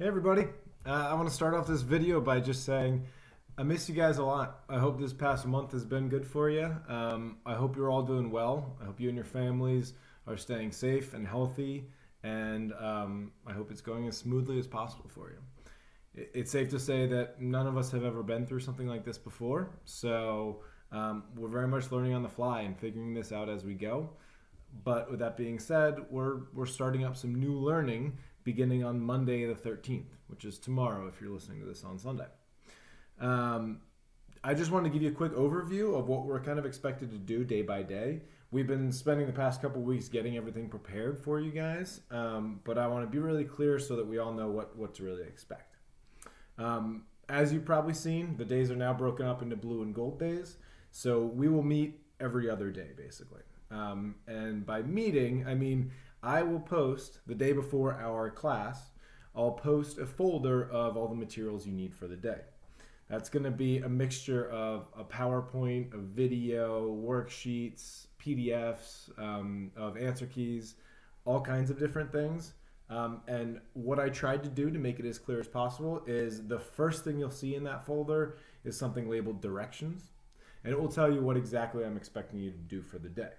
Hey everybody, I want to start off this video by just saying I miss you guys a lot. I hope this past month has been good for you. I hope you're all doing well. I hope you and your families are staying safe and healthy, and I hope it's going as smoothly as possible for you. It's safe to say that none of us have ever been through something like this before, so we're very much learning on the fly and figuring this out as we go. But with that being said, we're starting up some new learning beginning on Monday the 13th, which is tomorrow if you're listening to this on Sunday. I just wanted to give you a quick overview of what we're kind of expected to do day by day. We've been spending the past couple weeks getting everything prepared for you guys, but I want to be really clear so that we all know what to really expect. As you've probably seen, the days are now broken up into blue and gold days, so we will meet every other day basically. And by meeting, I mean I will post the day before our class, I'll post a folder of all the materials you need for the day. That's going to be a mixture of a PowerPoint, a video, worksheets, PDFs, of answer keys, all kinds of different things. And what I tried to do to make it as clear as possible is the first thing you'll see in that folder is something labeled directions, and it will tell you what exactly I'm expecting you to do for the day.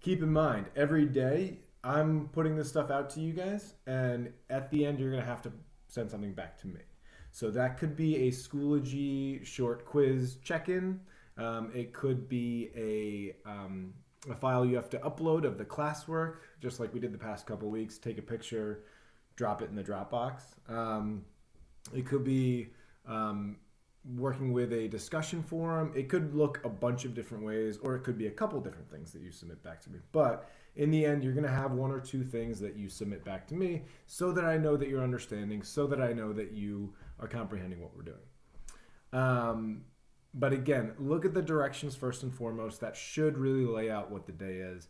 Keep in mind, every day I'm putting this stuff out to you guys, and at the end you're going to have to send something back to me. So that could be a Schoology short quiz check-in. It could be a file you have to upload of the classwork, just like we did the past couple weeks. Take a picture, drop it in the Dropbox. It could be working with a discussion forum. It could look a bunch of different ways, or it could be a couple different things that you submit back to me. But in the end, you're going to have one or two things that you submit back to me so that I know that you're understanding, so that I know that you are comprehending what we're doing. But again, look at the directions first and foremost. That should really lay out what the day is.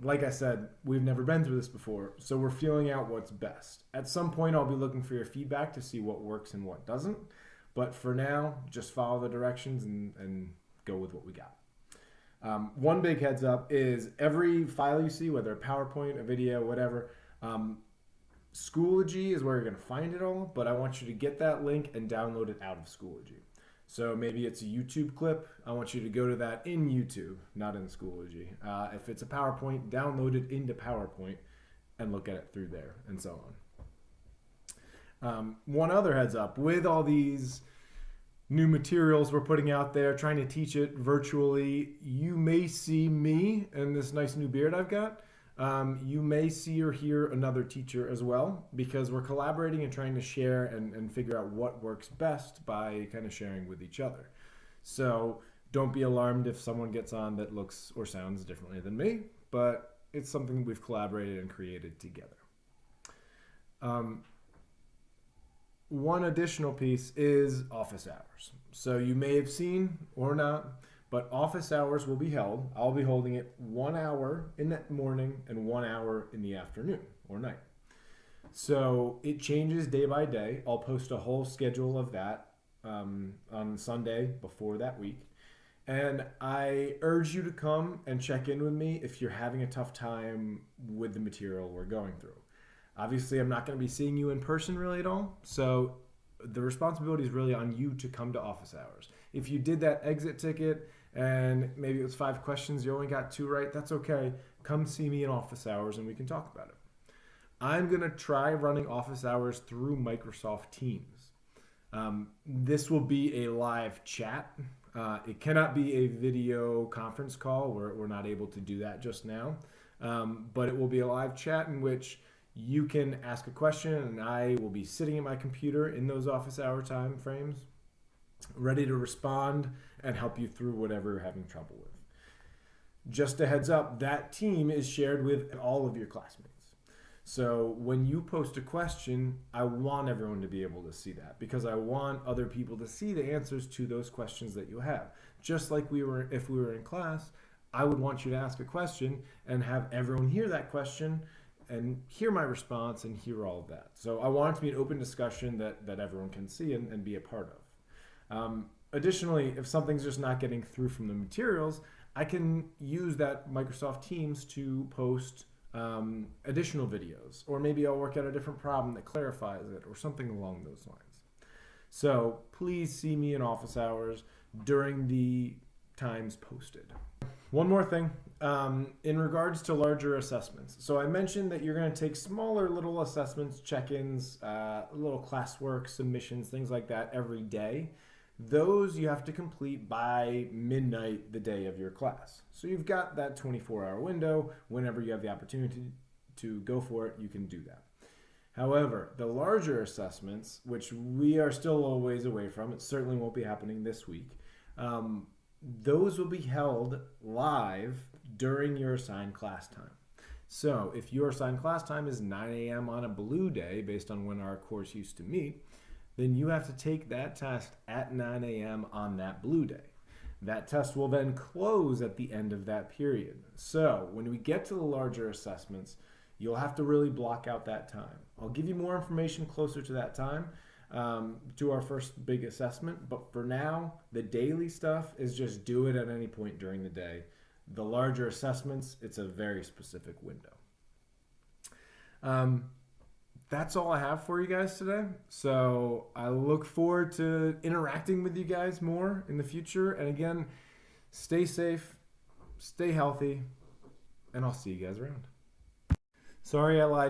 Like I said, we've never been through this before, so we're feeling out what's best. At some point, I'll be looking for your feedback to see what works and what doesn't. But for now, just follow the directions and go with what we got. One big heads up is every file you see, whether a PowerPoint, a video, whatever, Schoology is where you're going to find it all, but I want you to get that link and download it out of Schoology. So maybe it's a YouTube clip. I want you to go to that in YouTube, not in Schoology. If it's a PowerPoint, download it into PowerPoint and look at it through there, and so on. One other heads up, with all these new materials we're putting out there, trying to teach it virtually, you may see me and this nice new beard I've got. You may see or hear another teacher as well, because we're collaborating and trying to share and figure out what works best by kind of sharing with each other. So don't be alarmed if someone gets on that looks or sounds differently than me, but it's something we've collaborated and created together. One additional piece is office hours. So you may have seen or not, but office hours will be held. I'll be holding it 1 hour in the morning and 1 hour in the afternoon or night. So it changes day by day. I'll post a whole schedule of that on Sunday before that week. And I urge you to come and check in with me if you're having a tough time with the material we're going through. Obviously, I'm not going to be seeing you in person really at all, so the responsibility is really on you to come to office hours. If you did that exit ticket and maybe it was 5 questions, you only got 2 right, that's okay. Come see me in office hours and we can talk about it. I'm going to try running office hours through Microsoft Teams. This will be a live chat. It cannot be a video conference call. We're not able to do that just now, but it will be a live chat in which you can ask a question and I will be sitting at my computer in those office hour time frames, ready to respond and help you through whatever you're having trouble with. Just a heads up, that team is shared with all of your classmates. So when you post a question, I want everyone to be able to see that, because I want other people to see the answers to those questions that you have. Just like if we were in class, I would want you to ask a question and have everyone hear that question and hear my response and hear all of that. So I want it to be an open discussion that everyone can see and be a part of. Additionally, if something's just not getting through from the materials, I can use that Microsoft Teams to post additional videos, or maybe I'll work out a different problem that clarifies it, or something along those lines. So please see me in office hours during the times posted. One more thing, in regards to larger assessments. So I mentioned that you're going to take smaller little assessments, check-ins, little classwork, submissions, things like that every day. Those you have to complete by midnight the day of your class. So you've got that 24-hour window. Whenever you have the opportunity to go for it, you can do that. However, the larger assessments, which we are still a little ways away from, it certainly won't be happening this week, those will be held live during your assigned class time. So if your assigned class time is 9 a.m. on a blue day, based on when our course used to meet, then you have to take that test at 9 a.m. on that blue day. That test will then close at the end of that period. So when we get to the larger assessments, you'll have to really block out that time. I'll give you more information closer to that time, to our first big assessment, but for now, the daily stuff is just do it at any point during the day. The larger assessments, it's a very specific window. That's all I have for you guys today. So I look forward to interacting with you guys more in the future. And again, stay safe, stay healthy, and I'll see you guys around. Sorry I lied.